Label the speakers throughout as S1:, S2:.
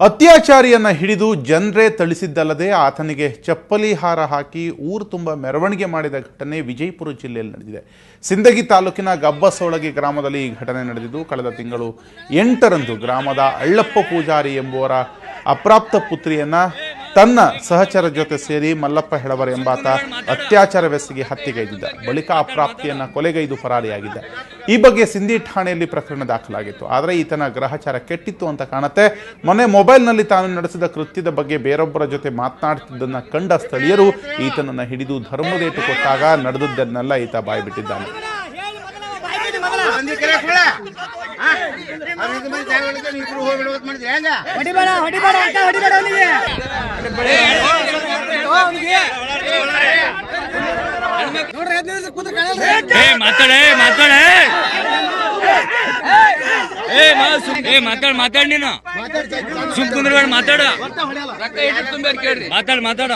S1: ಅತ್ಯಾಚಾರಿಯನ್ನ ಹಿಡಿದು ಜನರೇ ಥಳಿಸಿದ್ದಲ್ಲದೆ ಆತನಿಗೆ ಚಪ್ಪಲಿ ಹಾರ ಹಾಕಿ ಊರು ತುಂಬ ಮೆರವಣಿಗೆ ಮಾಡಿದ ಘಟನೆ ವಿಜಯಪುರ ಜಿಲ್ಲೆಯಲ್ಲಿ ನಡೆದಿದೆ. ಸಿಂದಗಿ ತಾಲೂಕಿನ ಗಬ್ಬಸೊಳಗಿ ಗ್ರಾಮದಲ್ಲಿ ಈ ಘಟನೆ ನಡೆದಿದ್ದು ಕಳೆದ ತಿಂಗಳು 8ರಂದು ಗ್ರಾಮದ ಅಳ್ಳಪ್ಪ ಪೂಜಾರಿ ಎಂಬುವರ ಅಪ್ರಾಪ್ತ ಪುತ್ರಿಯನ್ನ ತನ್ನ ಸಹಚರ ಜೊತೆ ಸೇರಿ ಮಲ್ಲಪ್ಪ ಹೆಳವರ್ ಎಂಬಾತ ಅತ್ಯಾಚಾರವೆಸಗಿ ಹತ್ಯೆಗೈದಿದ್ದ. ಬಳಿಕ ಅಪ್ರಾಪ್ತಿಯನ್ನ ಕೊಲೆಗೈದು ಫರಾರಿಯಾಗಿದ್ದ. ಈ ಬಗ್ಗೆ ಸಿಂಧಿ ಠಾಣೆಯಲ್ಲಿ ಪ್ರಕರಣ ದಾಖಲಾಗಿತ್ತು. ಆದರೆ ಈತನ ಗ್ರಹಚಾರ ಕೆಟ್ಟಿತ್ತು ಅಂತ ಕಾಣುತ್ತೆ. ಮೊನ್ನೆ ಮೊಬೈಲ್ನಲ್ಲಿ ತಾನು ನಡೆಸಿದ ಕೃತ್ಯದ ಬಗ್ಗೆ ಬೇರೊಬ್ಬರ ಜೊತೆ ಮಾತನಾಡ್ತಿದ್ದನ್ನ ಕಂಡ ಸ್ಥಳೀಯರು ಈತನನ್ನ ಹಿಡಿದು ಧರ್ಮದೇಟು ಕೊಟ್ಟಾಗ ನಡೆದದ್ದನ್ನೆಲ್ಲ ಈತ ಬಾಯ್ಬಿಟ್ಟಿದ್ದಾನೆ.
S2: ಮಾತಾಡ ನೀನು ಸುಮ್ ಕುಂದ್ರಬೇಡ, ಮಾತಾಡ ಮಾತಾಡ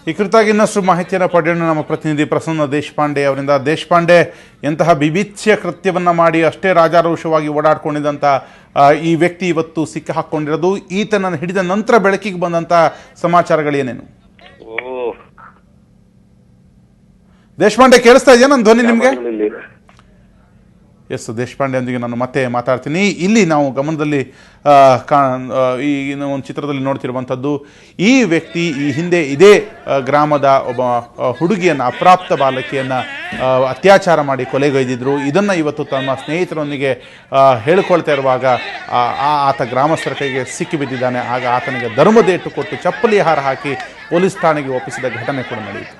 S1: ಈ ಕುರಿತಾಗಿ ಇನ್ನಷ್ಟು ಮಾಹಿತಿಯನ್ನು ಪಡೆಯೋಣ ನಮ್ಮ ಪ್ರತಿನಿಧಿ ಪ್ರಸನ್ನ ದೇಶಪಾಂಡೆ ಅವರಿಂದ. ದೇಶಪಾಂಡೆ, ಎಂತಹ ಬಿಭತ್ಸ್ಯ ಕೃತ್ಯವನ್ನ ಮಾಡಿ ಅಷ್ಟೇ ರಾಜಾರೋಷವಾಗಿ ಓಡಾಡ್ಕೊಂಡಿದ್ದಂಥ ಈ ವ್ಯಕ್ತಿ ಇವತ್ತು ಸಿಕ್ಕಿ ಹಾಕೊಂಡಿರೋದು, ಈತನನ್ನು ಹಿಡಿದ ನಂತರ ಬೆಳಕಿಗೆ ಬಂದಂತ ಸಮಾಚಾರಗಳೇನೇನು? ದೇಶಪಾಂಡೆ, ಕೇಳಿಸ್ತಾ ಇದೆಯಾ ನನ್ನ ಧ್ವನಿ ನಿಮ್ಗೆ? ಎಸ್, ದೇಶಪಾಂಡೆ ಒಂದಿಗೆ ನಾನು ಮತ್ತೆ ಮಾತಾಡ್ತೀನಿ. ಇಲ್ಲಿ ನಾವು ಗಮನದಲ್ಲಿ ಈ ಒಂದು ಚಿತ್ರದಲ್ಲಿ ನೋಡ್ತಿರುವಂಥದ್ದು, ಈ ವ್ಯಕ್ತಿ ಈ ಹಿಂದೆ ಇದೇ ಗ್ರಾಮದ ಒಬ್ಬ ಹುಡುಗಿಯನ್ನು, ಅಪ್ರಾಪ್ತ ಬಾಲಕಿಯನ್ನು ಅತ್ಯಾಚಾರ ಮಾಡಿ ಕೊಲೆಗೈದಿದ್ರು. ಇದನ್ನು ಇವತ್ತು ತಮ್ಮ ಸ್ನೇಹಿತರೊಂದಿಗೆ ಹೇಳಿಕೊಳ್ತಾ ಇರುವಾಗ ಆತ ಗ್ರಾಮಸ್ಥರ ಕೈಗೆ ಸಿಕ್ಕಿಬಿದ್ದಿದ್ದಾನೆ. ಆಗ ಆತನಿಗೆ ಧರ್ಮದೇಟು ಕೊಟ್ಟು ಚಪ್ಪಲಿ ಹಾರ ಹಾಕಿ ಪೊಲೀಸ್ ಠಾಣೆಗೆ ಒಪ್ಪಿಸಿದ ಘಟನೆ ಕೂಡ ನಡೆಯಿತು.